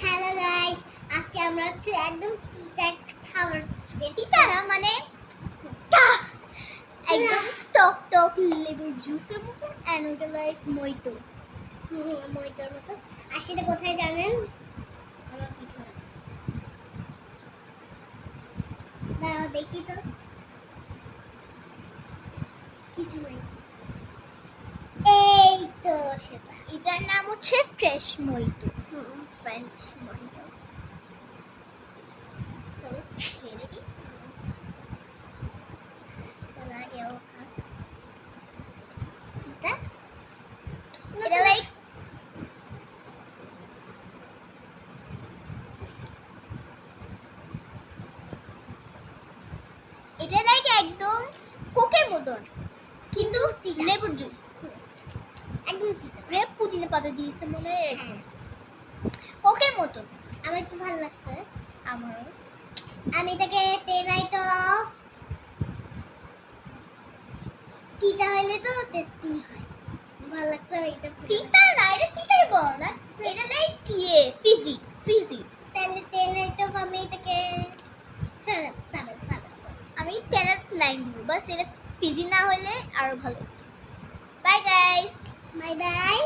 Hello guys, আজকে আমরা হচ্ছে একদম তিতা খাবার তিতা না মানে একদম টক টক লেবুর জুসের মতো এন্ড ওটা লাইক মইতো মইতোর মতো। আর সেটা কোথায় জানেন? আমার পিছনে দাঁড়াও দেখি তো, কিছু নেই। এই তো সেটা, এটার নাম হচ্ছে ফ্রেশ মইতো। ফ্রেঞ্চ মইতো। চলো খেয়ে দেখি। চলো আগে ও খাক। এটা লাইক একদম কোকের মতন কিন্তু লেবুর জুস একদম তিতা। পুদিনা পাতা দিয়েছে মনে হয় কোকের মতন। আমার তো ভালো লাগছে। আমারও। আমি তাকে টেনাইট অফ তিতা হইলে তো টেস্টি হয়। ভালো লাগছে। এটা তিতা না, এটা তিতাই বল না, এটা লাইক ফিজি ফিজি। তাহলে টেনাইট অফ আমি এটাকে 7 আমি 10/9 দিব। বাস এটা ফিজি না হলে আরো ভালো। Bye guys, bye bye.